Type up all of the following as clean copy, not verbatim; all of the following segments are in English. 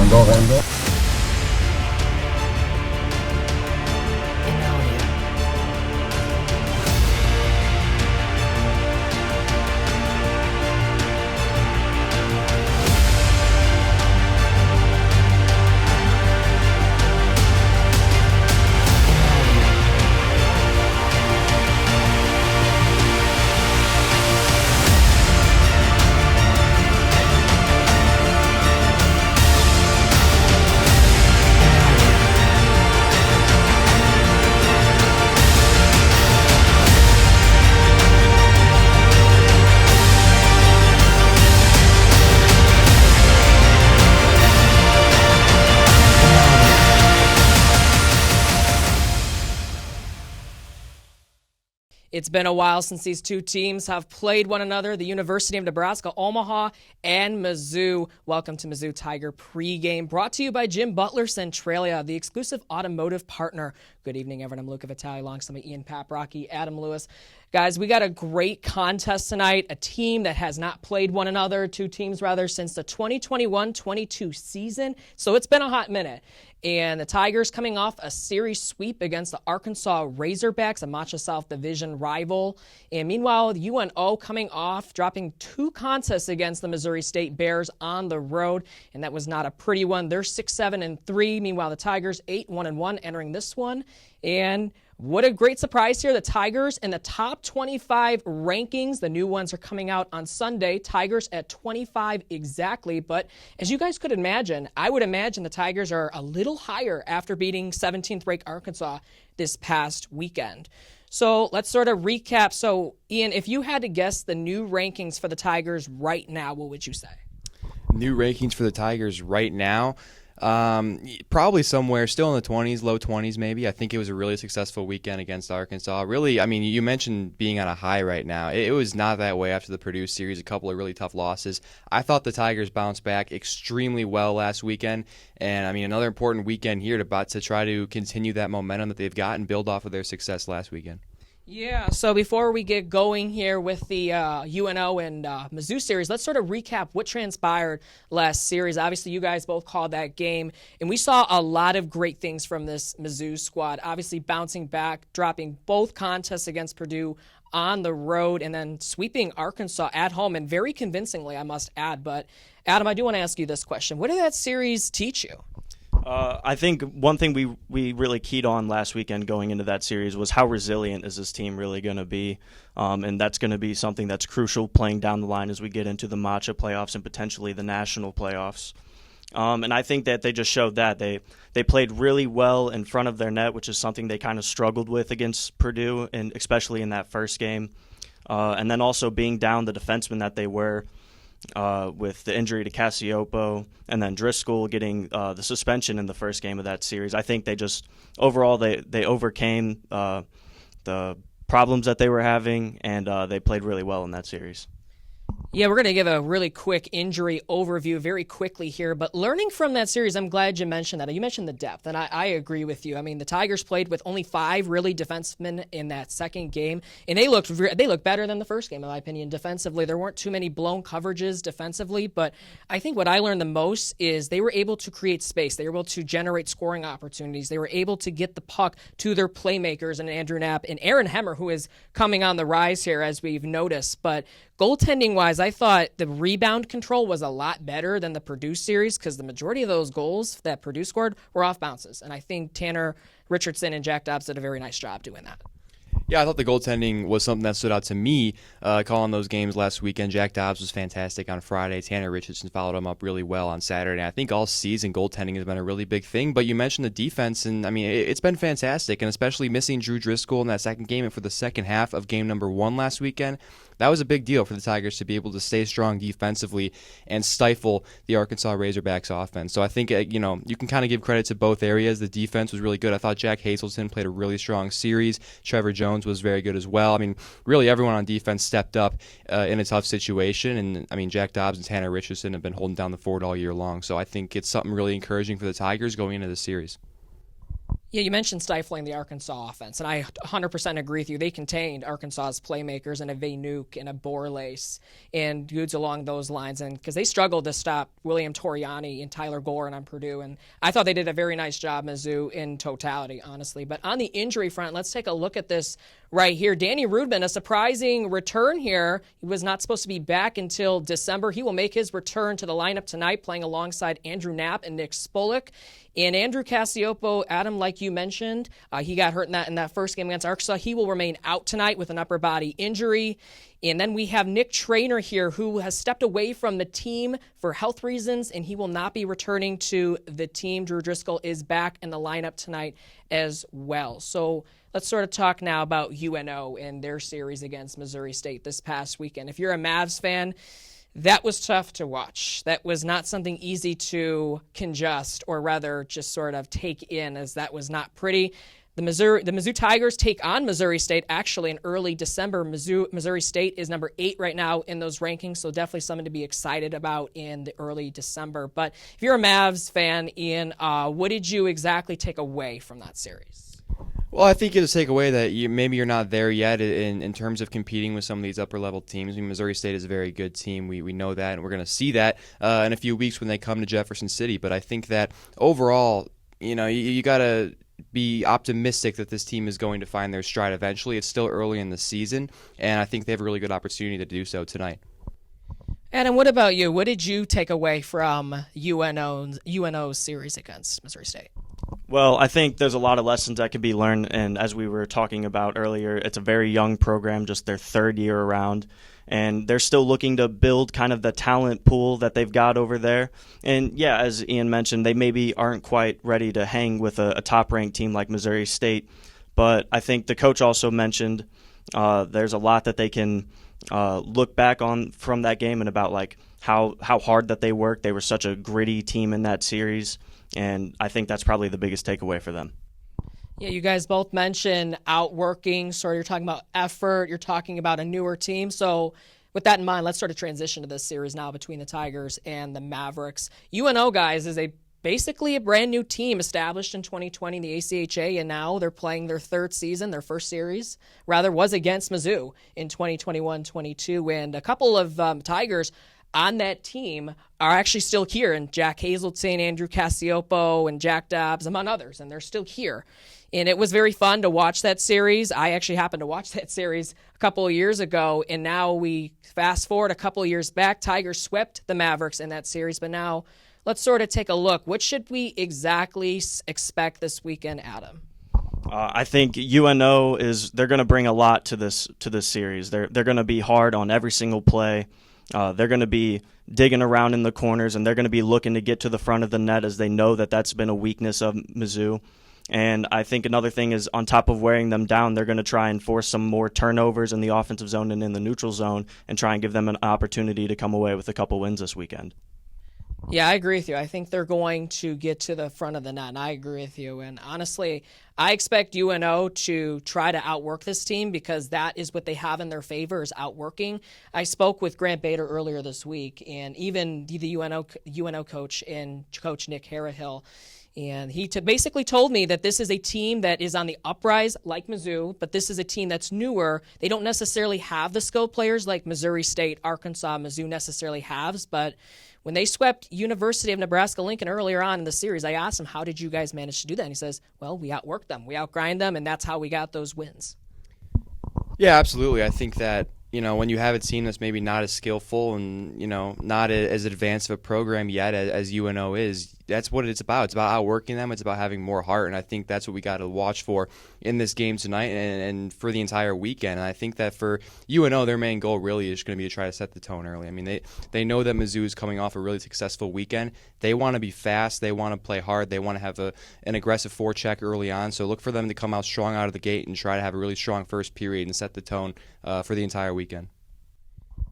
Rando. It's been a while since these two teams have played one another, the University of Nebraska Omaha and Mizzou. Welcome to Mizzou Tiger pregame, brought to you by Jim Butler Centralia, the exclusive automotive partner. Good evening, everyone. I'm Luca Vitale, alongside my Ian Paprocki, Adam Lewis. Guys, we got a great contest tonight, a team that has not played one another, two teams rather, since the 2021-22 season. So it's been a hot minute. And the Tigers coming off a series sweep against the Arkansas Razorbacks, a MACHA South Division rival. And meanwhile, the UNO coming off, dropping two contests against the Missouri State Bears on the road. And that was not a pretty one. They're 6-7-3. Meanwhile, the Tigers 8-1-1 entering this one. And what a great surprise here. The Tigers in the top 25 rankings. The new ones are coming out on Sunday. Tigers at 25 exactly. But as you guys could imagine, I would imagine the Tigers are a little higher after beating 17th ranked Arkansas this past weekend. So let's sort of recap. So, Ian, if you had to guess the new rankings for the Tigers right now, what would you say? New rankings for the Tigers right now? Probably somewhere still in the 20s, low 20s maybe. I think it was a really successful weekend against Arkansas. Really, I mean, you mentioned being on a high right now. It was not that way after the Purdue series, a couple of really tough losses. I thought the Tigers bounced back extremely well last weekend. And, I mean, another important weekend here to try to continue that momentum that they've got and build off of their success last weekend. Yeah, so before we get going here with the UNO and Mizzou series, let's sort of recap what transpired last series. Obviously, you guys both called that game, and we saw a lot of great things from this Mizzou squad. Obviously, bouncing back, dropping both contests against Purdue on the road, and then sweeping Arkansas at home, and very convincingly, I must add. But, Adam, I do want to ask you this question. What did that series teach you? I think one thing we really keyed on last weekend going into that series was how resilient is this team really going to be, and that's going to be something that's crucial playing down the line as we get into the MACHA playoffs and potentially the national playoffs. And I think that they just showed that. They played really well in front of their net, which is something they kind of struggled with against Purdue, and especially in that first game. And then also being down the defensemen that they were, with the injury to Cacioppo and then Driscoll getting the suspension in the first game of that series. I think they just overall they overcame the problems that they were having, and they played really well in that series. Yeah, we're going to give a really quick injury overview very quickly here, but learning from that series, I'm glad you mentioned that. You mentioned the depth, and I agree with you. I mean, the Tigers played with only 5 really defensemen in that second game, and they looked better than the first game, in my opinion, defensively. There weren't too many blown coverages defensively, but I think what I learned the most is they were able to create space. They were able to generate scoring opportunities. They were able to get the puck to their playmakers, and Andrew Knapp and Aaron Hemmer, who is coming on the rise here, as we've noticed. But goaltending-wise, I thought the rebound control was a lot better than the Purdue series because the majority of those goals that Purdue scored were off bounces. And I think Tanner Richardson and Jack Dobbs did a very nice job doing that. Yeah, I thought the goaltending was something that stood out to me calling those games last weekend. Jack Dobbs was fantastic on Friday. Tanner Richardson followed him up really well on Saturday. And I think all season goaltending has been a really big thing. But you mentioned the defense, and I mean, it's been fantastic. And especially missing Drew Driscoll in that second game and for the second half of game number 1 last weekend, that was a big deal for the Tigers to be able to stay strong defensively and stifle the Arkansas Razorbacks offense. So I think, you can kind of give credit to both areas. The defense was really good. I thought Jack Hazelton played a really strong series. Trevor Jones was very good as well. I mean, really everyone on defense stepped up in a tough situation. And, I mean, Jack Dobbs and Tanner Richardson have been holding down the fort all year long. So I think it's something really encouraging for the Tigers going into the series. Yeah, you mentioned stifling the Arkansas offense, and I 100% agree with you. They contained Arkansas's playmakers and a Vaynuk and a Borlace and dudes along those lines, and because they struggled to stop William Toriani and Tyler Gorin on Purdue, and I thought they did a very nice job, Mizzou, in totality, honestly. But on the injury front, let's take a look at this right here. Danny Rudman, a surprising return here. He was not supposed to be back until December. He will make his return to the lineup tonight, playing alongside Andrew Knapp and Nick Spolik. And Andrew Cacioppo, Adam, like you mentioned, he got hurt in that first game against Arkansas. He will remain out tonight with an upper body injury. And then we have Nick Traynor here, who has stepped away from the team for health reasons, and he will not be returning to the team. Drew Driscoll is back in the lineup tonight as well. So let's sort of talk now about UNO and their series against Missouri State this past weekend. If you're a Mavs fan, that was tough to watch. That was not something easy to congest, or rather just sort of take in, as that was not pretty. The Mizzou Tigers take on Missouri State actually in early December. Missouri State is number 8 right now in those rankings, so definitely something to be excited about in the early December. But if you're a Mavs fan, Ian, what did you exactly take away from that series? Well, I think it'll take away that maybe you're not there yet in terms of competing with some of these upper-level teams. I mean, Missouri State is a very good team. We know that, and we're going to see that in a few weeks when they come to Jefferson City. But I think that overall, you got to be optimistic that this team is going to find their stride eventually. It's still early in the season, and I think they have a really good opportunity to do so tonight. Adam, what about you? What did you take away from UNO's series against Missouri State? Well, I think there's a lot of lessons that can be learned, and as we were talking about earlier, it's a very young program, just their third year around, and they're still looking to build kind of the talent pool that they've got over there. And yeah, as Ian mentioned, they maybe aren't quite ready to hang with a top-ranked team like Missouri State, but I think the coach also mentioned there's a lot that they can look back on from that game, and about like how hard that they worked. They were such a gritty team in that series, and I think that's probably the biggest takeaway for them. Yeah, you guys both mentioned outworking, sort of you're talking about effort, you're talking about a newer team. So with that in mind, let's sort of transition to this series now between the Tigers and the Mavericks. UNO, guys, is basically a brand new team established in 2020 in the ACHA, and now they're playing their third season. Their first series, rather, was against Mizzou in 2021-22, and a couple of Tigers on that team are actually still here, and Jack Hazelton, Andrew Cacioppo, and Jack Dobbs, among others, and they're still here. And it was very fun to watch that series. I actually happened to watch that series a couple of years ago, and now we fast forward a couple of years back. Tigers swept the Mavericks in that series, but now let's sort of take a look. What should we exactly expect this weekend, Adam? I think UNO they're going to bring a lot to this series. They're going to be hard on every single play. They're going to be digging around in the corners, and they're going to be looking to get to the front of the net, as they know that that's been a weakness of Mizzou. And I think another thing is, on top of wearing them down, they're going to try and force some more turnovers in the offensive zone and in the neutral zone, and try and give them an opportunity to come away with a couple wins this weekend. Yeah, I agree with you. I think they're going to get to the front of the net, and I agree with you. And honestly, I expect UNO to try to outwork this team, because that is what they have in their favor, is outworking. I spoke with Grant Bader earlier this week, and even the UNO coach and Coach Nick Harahill, and he basically told me that this is a team that is on the uprise like Mizzou, but this is a team that's newer. They don't necessarily have the skill players like Missouri State, Arkansas, Mizzou necessarily has, but when they swept University of Nebraska Lincoln earlier on in the series, I asked him, how did you guys manage to do that? And he says, well, we outworked them. We outgrind them, and that's how we got those wins. Yeah, absolutely. I think that, when you have a team that's maybe not as skillful and, not as advanced of a program yet as UNO is, that's what it's about. It's about outworking them. It's about having more heart, and I think that's what we got to watch for in this game tonight and for the entire weekend. And I think that for UNO, their main goal really is going to be to try to set the tone early. I mean, they know that Mizzou is coming off a really successful weekend. They want to be fast. They want to play hard. They want to have an aggressive forecheck early on. So look for them to come out strong out of the gate and try to have a really strong first period and set the tone for the entire weekend.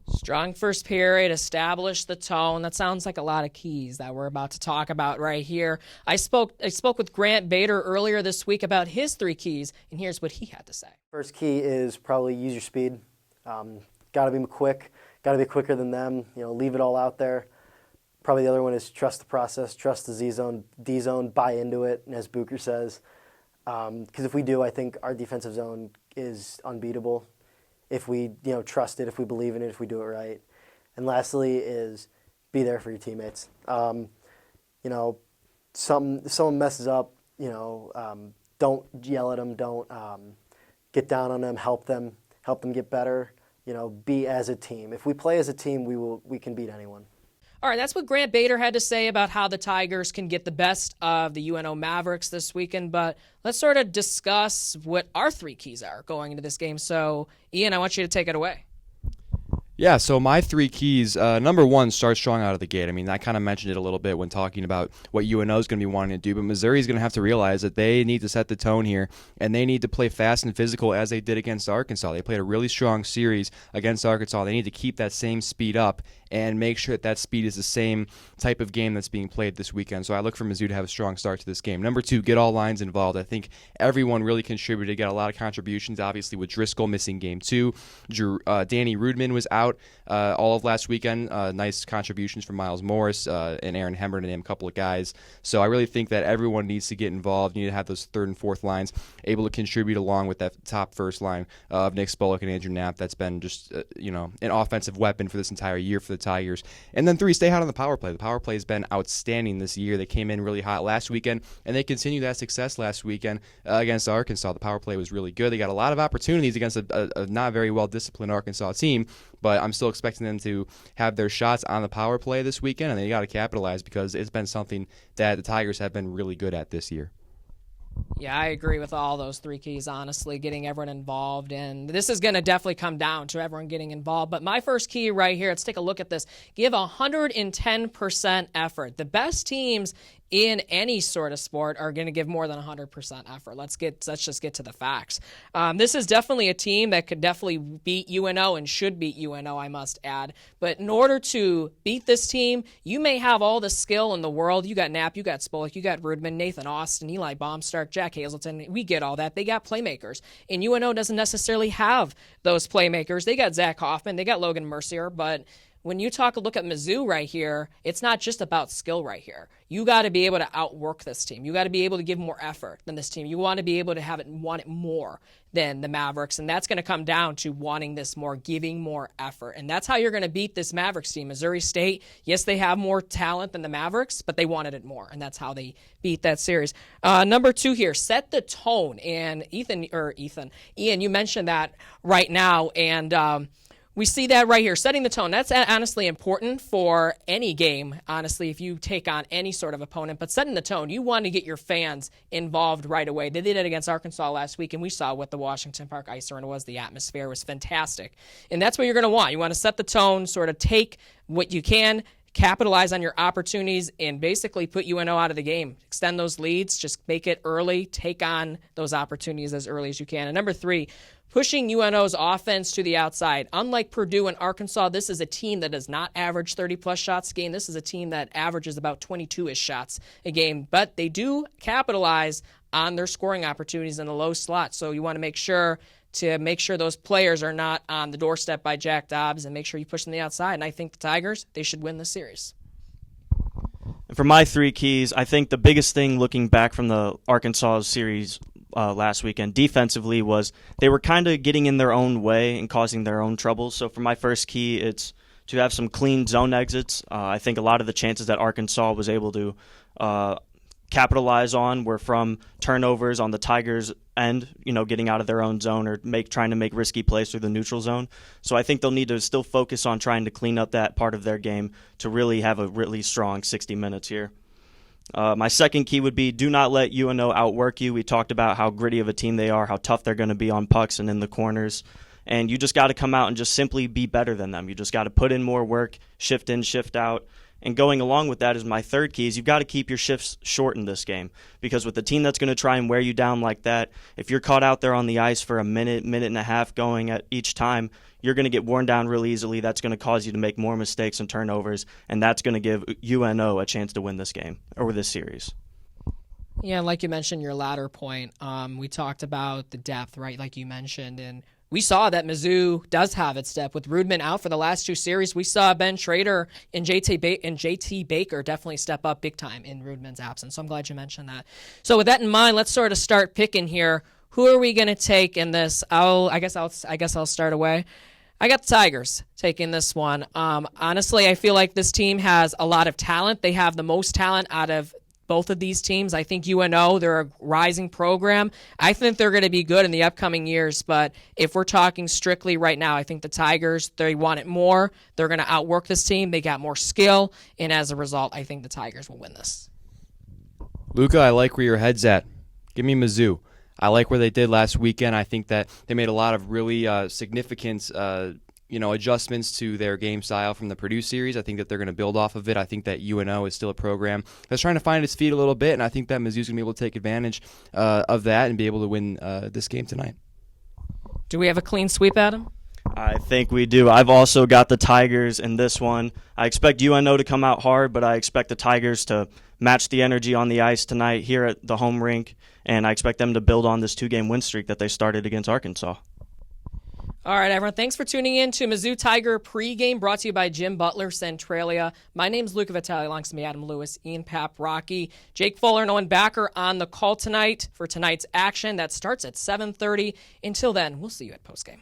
Strong first period, establish the tone. That sounds like a lot of keys that we're about to talk about right here. I spoke with Grant Bader earlier this week about his 3 keys, and here's what he had to say. First key is probably use your speed. Got to be quick. Got to be quicker than them. Leave it all out there. Probably the other one is trust the process, trust the Z zone, D zone, buy into it. And as Bucher says, Because if we do, I think our defensive zone is unbeatable if we trust it, if we believe in it, if we do it right. And lastly is be there for your teammates. Someone messes up, don't yell at them, don't get down on them, help them get better. Be as a team. If we play as a team, we can beat anyone. All right, that's what Grant Bader had to say about how the Tigers can get the best of the UNO Mavericks this weekend. But let's sort of discuss what our 3 keys are going into this game. So, Ian, I want you to take it away. Yeah, so my 3 keys, number 1, start strong out of the gate. I mean, I kind of mentioned it a little bit when talking about what UNO is going to be wanting to do, but Missouri is going to have to realize that they need to set the tone here, and they need to play fast and physical as they did against Arkansas. They played a really strong series against Arkansas. They need to keep that same speed up and make sure that speed is the same type of game that's being played this weekend. So I look for Mizzou to have a strong start to this game. Number 2, get all lines involved. I think everyone really contributed, got a lot of contributions, obviously with Driscoll missing game 2. Danny Rudman was out all of last weekend. Nice contributions from Miles Morris and Aaron Hemmer to name a couple of guys. So I really think that everyone needs to get involved. You need to have those 3rd and 4th lines able to contribute along with that top first line of Nick Spolek and Andrew Knapp. That's been just an offensive weapon for this entire year for the Tigers. And then 3, stay hot on the power play. The power play has been outstanding this year. They came in really hot last weekend, and they continued that success last weekend against Arkansas. The power play was really good. They got a lot of opportunities against a not very well-disciplined Arkansas team, but I'm still expecting them to have their shots on the power play this weekend, and they got to capitalize because it's been something that the Tigers have been really good at this year. Yeah, I agree with all those 3 keys, honestly, getting everyone involved. And this is going to definitely come down to everyone getting involved. But my first key right here, let's take a look at this. Give 110% effort. The best teams in any sort of sport are going to give more than 100% effort. Let's just get to the facts. This is definitely a team that could definitely beat UNO and should beat UNO, I must add. But in order to beat this team, you may have all the skill in the world. You got Knapp, you got Spolek, you got Rudman, Nathan Austin, Eli Baumstark, Jack Hazelton. We get all that. They got playmakers. And UNO doesn't necessarily have those playmakers. They got Zach Hoffman, they got Logan Mercier, but when you look at Mizzou right here, it's not just about skill right here. You got to be able to outwork this team. You got to be able to give more effort than this team. You want to be able to want it more than the Mavericks, and that's going to come down to wanting this more, giving more effort. And that's how you're going to beat this Mavericks team. Missouri State, yes, they have more talent than the Mavericks, but they wanted it more, and that's how they beat that series. Number 2 here, set the tone. And Ian, you mentioned that right now, and we see that right here, setting the tone. That's honestly important for any game, honestly, if you take on any sort of opponent. But setting the tone, you want to get your fans involved right away. They did it against Arkansas last week, and we saw what the Washington Park Ice Arena was. The atmosphere was fantastic. And that's what you're going to want. You want to set the tone, sort of take what you can, capitalize on your opportunities, and basically put UNO out of the game. Extend those leads, just make it early, take on those opportunities as early as you can. And number 3, pushing UNO's offense to the outside. Unlike Purdue and Arkansas, this is a team that does not average 30-plus shots a game. This is a team that averages about 22-ish shots a game. But they do capitalize on their scoring opportunities in the low slot. So you want to make sure those players are not on the doorstep by Jack Dobbs and make sure you push them to the outside. And I think the Tigers, they should win this series. And for my 3 keys, I think the biggest thing looking back from the Arkansas series last weekend defensively was they were kind of getting in their own way and causing their own troubles. So for my first key, it's to have some clean zone exits. I think a lot of the chances that Arkansas was able to capitalize on were from turnovers on the Tigers' end, getting out of their own zone or trying to make risky plays through the neutral zone. So I think they'll need to still focus on trying to clean up that part of their game to really have a really strong 60 minutes here. My second key would be do not let UNO outwork you. We talked about how gritty of a team they are, how tough they're going to be on pucks and in the corners. And you just got to come out and just simply be better than them. You just got to put in more work, shift in, shift out. And going along with that is my third key is you've got to keep your shifts short in this game. Because with a team that's going to try and wear you down like that, if you're caught out there on the ice for a minute and a half going at each time, you're going to get worn down real easily. That's going to cause you to make more mistakes and turnovers, and that's going to give UNO a chance to win this game or this series. Yeah, like you mentioned, your latter point, we talked about the depth, right, like you mentioned, and we saw that Mizzou does have its step. With Rudman out for the last 2 series, we saw Ben Schrader and JT Baker definitely step up big time in Rudman's absence. So I'm glad you mentioned that. So with that in mind, let's sort of start picking here. Who are we going to take in this? I guess I'll start away. I got the Tigers taking this one. Honestly, I feel like this team has a lot of talent. They have the most talent out of both of these teams. I think UNO, they're a rising program. I think they're going to be good in the upcoming years, but if we're talking strictly right now, I think the Tigers, they want it more. They're going to outwork this team. They got more skill, and as a result, I think the Tigers will win this. Luca, I like where your head's at. Give me Mizzou. I like where they did last weekend. I think that they made a lot of really significant adjustments to their game style from the Purdue series. I think that they're going to build off of it. I think that UNO is still a program that's trying to find its feet a little bit, and I think that Mizzou's going to be able to take advantage of that and be able to win this game tonight. Do we have a clean sweep, Adam? I think we do. I've also got the Tigers in this one. I expect UNO to come out hard, but I expect the Tigers to match the energy on the ice tonight here at the home rink, and I expect them to build on this 2-game win streak that they started against Arkansas. All right, everyone, thanks for tuning in to Mizzou Tiger pregame, brought to you by Jim Butler Centralia. My name's Luca Vitale, alongside me, Adam Lewis, Ian Papp, Rocky, Jake Fuller, and Owen Backer on the call tonight for tonight's action that starts at 7:30. Until then, we'll see you at postgame.